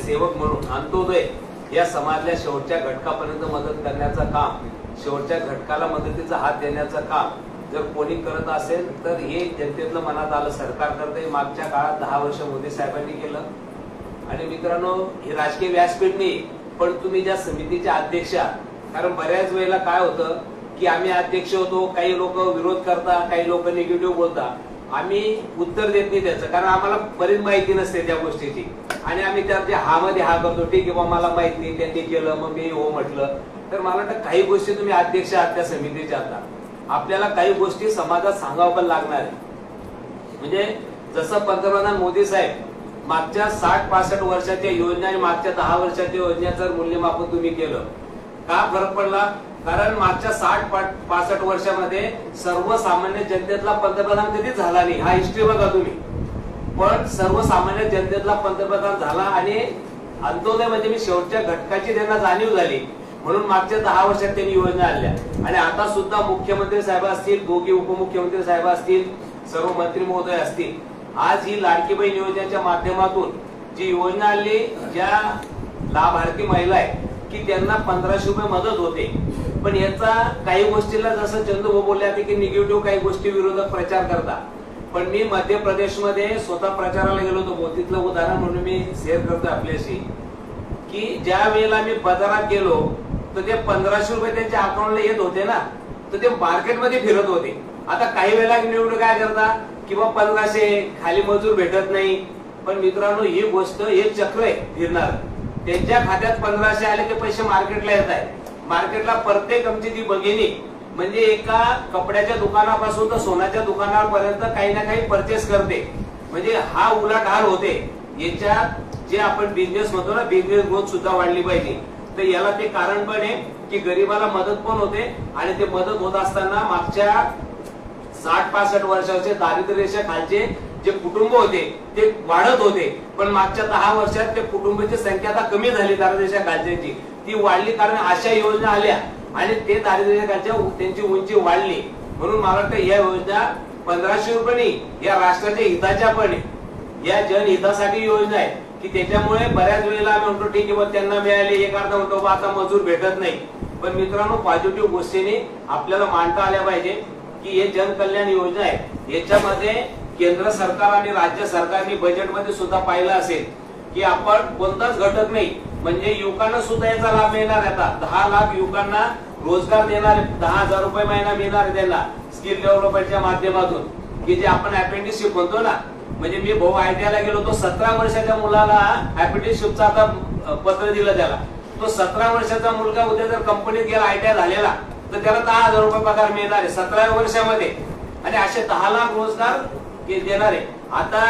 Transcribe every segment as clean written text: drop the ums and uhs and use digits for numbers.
सेवक म्हणून अंत्योदय या समाजाच्या शेवटच्या घटकापर्यंत मदत करण्याचं काम, शेवटच्या घटकाला मदतीचा हात देण्याचं काम जर कोणी करत असेल तर हे जनतेतलं मनात आलं, सरकार करते. मागच्या काळात 10 वर्ष मोदी साहेबांनी केलं. आणि मित्रांनो, हे राजकीय व्यासपीठ नाही, पण तुम्ही ज्या समितीच्या अध्यक्षा, कारण बऱ्याच वेळेला काय होतं की आम्ही अध्यक्ष होतो, काही लोक विरोध करता, काही लोक निगेटिव्ह बोलता, आम्ही उत्तर देत नाही त्याचं, कारण आम्हाला बरीच माहिती नसते त्या गोष्टीची. आणि आम्ही त्या हा मध्ये हा करतो, ठीक आहे मला माहित नाही, त्यांनी केलं मग मी हो म्हटलं. तर मला वाटतं काही गोष्टी तुम्ही अध्यक्ष आहात त्या समितीच्या, आता आपल्याला काही गोष्टी समाजात सांगावं पण लागणार आहे. म्हणजे जसं पंतप्रधान मोदी साहेब मागच्या 60-65 वर्षाच्या योजना आणि मागच्या 10 वर्षाच्या योजनेचं मूल्यमापन तुम्ही केलं, का फरक पडला? कारण मागच्या 60-65 वर्षामध्ये सर्वसामान्य जनतेतला पंतप्रधान कधीच झाला नाही. हा हिस्ट्री बघा तुम्ही, पण सर्वसामान्य जनतेतला पंतप्रधान झाला. आणि अंत्योदय म्हणजे मी शेवटच्या घटकाची त्यांना जाणीव झाली, म्हणून मागच्या 10 वर्षात त्यांनी योजना आणल्या. आणि आता सुद्धा मुख्यमंत्री साहेब असतील, दोघे उपमुख्यमंत्री साहेब असतील, सर्व मंत्री महोदय असतील, आज ही लाडकी बहीण योजनेच्या माध्यमातून जी योजना आणली, ज्या लाभार्थी महिला आहे की त्यांना 1500 रुपये मदत होते. पण याचा काही गोष्टीला जसं चंदू बोलले की निगेटिव्ह काही गोष्टी विरोधक प्रचार करतात. पण मी मध्य प्रदेशमध्ये स्वतः प्रचाराला गेलो होतो, तिथलं उदाहरण म्हणून मी शेअर करतो आपल्याशी, की ज्या वेळेला मी बाजारात गेलो तर ते 1500 रुपये त्यांच्या अकाउंटला येत होते ना, तर ते मार्केटमध्ये फिरत होते. आता काही वेळेला निवडून काय करता किंवा 1500 खाली मजूर भेटत नाही. पण मित्रांनो, ही गोष्ट हे चक्र आहे फिरणार. त्यांच्या खात्यात 1500 आले ते पैसे मार्केटला येत आहे. मार्केटला प्रत्येक आमची ती भगिनी म्हणजे एका कपड्याच्या दुकानापासून तर सोन्याच्या दुकानापर्यंत काही ना काही परचेस करते. म्हणजे हा उलाढाल होते. याच्यात जे आपण बिझनेस म्हणतो ना, बिझनेस ग्रोथ सुद्धा वाढली पाहिजे. तर याला ते कारण पण आहे की गरीबाला मदत पण होते. आणि ते मदत होत असताना मागच्या 60-65 वर्षाचे दारिद्र्य रेषा खालचे जे कुटुंब होते ते वाढत होते. पण मागच्या 10 वर्षात ते कुटुंबाची संख्या आता कमी झाली, दारिद्र्य रेषा खालच्याची ती वाढली. कारण अशा योजना आल्या आणि ते दारिद्र्य रेषा खालच्या त्यांची उंची वाढली. म्हणून मला वाटतं या योजना 1500 रुपये नाही, या राष्ट्राच्या हिताच्या पण आहे, या जनहितासाठी योजना आहे की त्याच्यामुळे बऱ्याच वेळेला आम्ही म्हणतो ठीक आहे त्यांना मिळाले, एक अर्धा म्हणतो आता मजूर भेटत नाही. पण मित्रांनो, पॉझिटिव्ह गोष्टीने आपल्याला मांडता आल्या पाहिजे की हे जनकल्याण योजना आहे. याच्यामध्ये केंद्र सरकार आणि राज्य सरकारने बजेटमध्ये सुद्धा पाहिलं असेल की आपण कोणताच घटक नाही, म्हणजे युवकांना सुद्धा याचा लाभ मिळणार आहे. आता 10 लाख युवकांना रोजगार देणार, 10,000 रुपये महिना मिळणार त्यांना स्किल डेव्हलपमेंटच्या माध्यमातून, की जे आपण अप्रेंटिसशिप म्हणतो ना. म्हणजे मी भाऊ आयटीआयला गेलो, तो 17 वर्षाच्या मुलाला अप्रेंटिसशिपचा आता पत्र दिलं त्याला. तो 17 वर्षाचा मुलगा उद्या जर कंपनीत गेला आयटीआय झालेला तर त्याला 10,000 रुपये पगार मिळणार आहे 17 वर्षामध्ये. आणि असे 10 लाख रोजगार देणार आहे. आता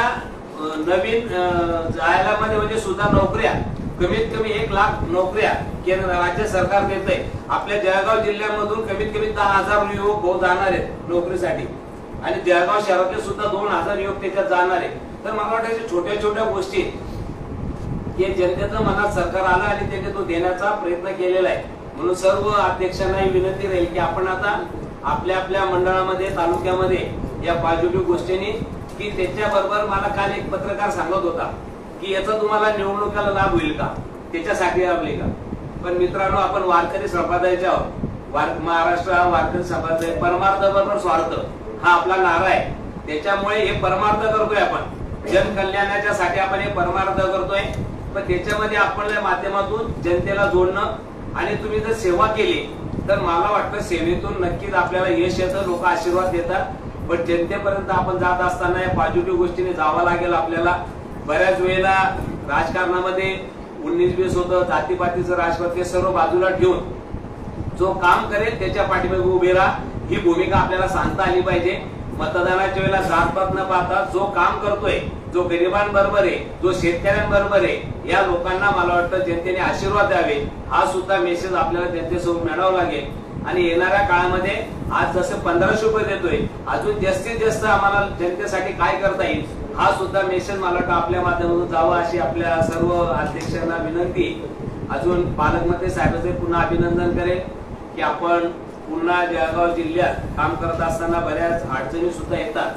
नवीन जायला मध्ये म्हणजे सुद्धा नोकऱ्या, कमीत कमी 1 लाख नोकऱ्या केंद्र राज्य सरकार देत आहे. आपल्या जळगाव जिल्ह्यामधून कमीत कमी 10,000 युवक भाऊ जाणार आहेत नोकरीसाठी. आणि जळगाव शहरातले सुद्धा 2,000 युवक त्याच्यात जाणार आहे. तर मला वाटतं छोट्या छोट्या गोष्टी हे जनतेचं मनात सरकार आलं आणि त्याने तो देण्याचा प्रयत्न केलेला आहे. म्हणून सर्व अध्यक्षांना ही विनंती राहील की आपण आता आपल्या आपल्या मंडळामध्ये, तालुक्यामध्ये या पॉझिटिव्ह गोष्टींनी, की त्याच्याबरोबर मला काल एक पत्रकार सांगत होता की याचा तुम्हाला निवडणुकीला लाभ होईल का, त्याच्यासाठी लाभले का. पण मित्रांनो, आपण वारकरी संप्रदायाचे आहोत. महाराष्ट्र हा वारकरी संप्रदाय, परमार्थ बरोबर स्वार्थ हा आपला नारा आहे. त्याच्यामुळे हे परमार्थ करतोय आपण, जनकल्याणाच्या साठी आपण हे परमार्थ करतोय. पण त्याच्यामध्ये आपल्या माध्यमातून जनतेला जोडणं आणि तुम्ही जर सेवा केली तर मला वाटतं सेवेतून नक्कीच आपल्याला यश येतं, लोक आशीर्वाद देतात. पण जनतेपर्यंत आपण जात असताना या पॉझिटिव्ह गोष्टीने जावं लागेल आपल्याला. बऱ्याच वेळेला राजकारणामध्ये 19-20 होतं, जातीपातीचं राजकारण, सर्व बाजूला ठेवून जो काम करेल त्याच्या पाठीमागे उभे राहा, ही भूमिका आपल्याला सांगता आली पाहिजे. मतदानाच्या वेळेला जातपात न पाहता जो काम करतोय, जो गरिबांबरोबर आहे, जो शेतकऱ्यांबरोबर आहे, या लोकांना मला वाटतं जनतेने आशीर्वाद द्यावे, हा सुद्धा मेसेज आपल्याला जनतेसमोर मिळावा लागेल. आणि येणाऱ्या काळामध्ये आज जसं 1500 रुपये देतोय, अजून जास्तीत जास्त आम्हाला जनतेसाठी काय करता येईल हा सुद्धा मेसेज मला वाटतं आपल्या माध्यमातून जावा, अशी आपल्या सर्व अध्यक्षांना विनंती. अजून पालकमंत्री साहेबांचे पुन्हा अभिनंदन करेल की आपण पुन्हा जळगाव जिल्ह्यात काम करत असताना बऱ्याच अडचणी सुद्धा येतात.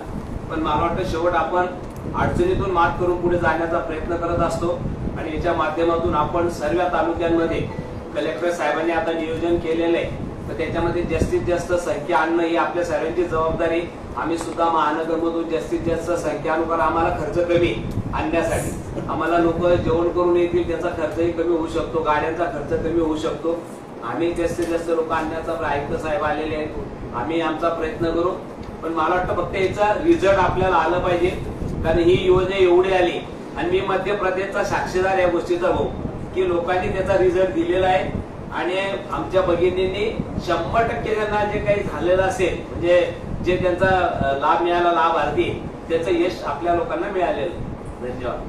पण मला वाटतं शेवट आपण अडचणीतून मात करून पुढे जाण्याचा प्रयत्न करत असतो. आणि याच्या माध्यमातून आपण सर्व तालुक्यांमध्ये कलेक्टर साहेबांनी आता नियोजन केलेलं आहे, तर त्याच्यामध्ये जास्तीत जास्त संख्या आणणं ही आपल्या सर्वांची जबाबदारी. आम्ही सुद्धा महानगरमधून जास्तीत जास्त संख्यानुसार आम्हाला खर्च कमी आणण्यासाठी आम्हाला लोक जेवण करून येतील, त्याचा खर्चही कमी होऊ शकतो, गाड्यांचा खर्च कमी होऊ शकतो. आम्ही जास्तीत जास्त लोक आणण्याचा आयुक्त साहेब आलेले आहेत, आम्ही आमचा प्रयत्न करू. पण मला वाटतं फक्त याचा रिझल्ट आपल्याला आलं पाहिजे, कारण ही योजना एवढी आली आणि मी मध्य प्रदेशचा साक्षीदार या गोष्टीचा भाऊ की लोकांनी त्याचा रिझल्ट दिलेला आहे आणि आमच्या भगिनींनी 100% त्यांना जे काही झालेलं असेल, म्हणजे जे त्यांचा लाभ मिळाला, लाभार्थी, त्याचं यश आपल्या लोकांना मिळालेलं. धन्यवाद.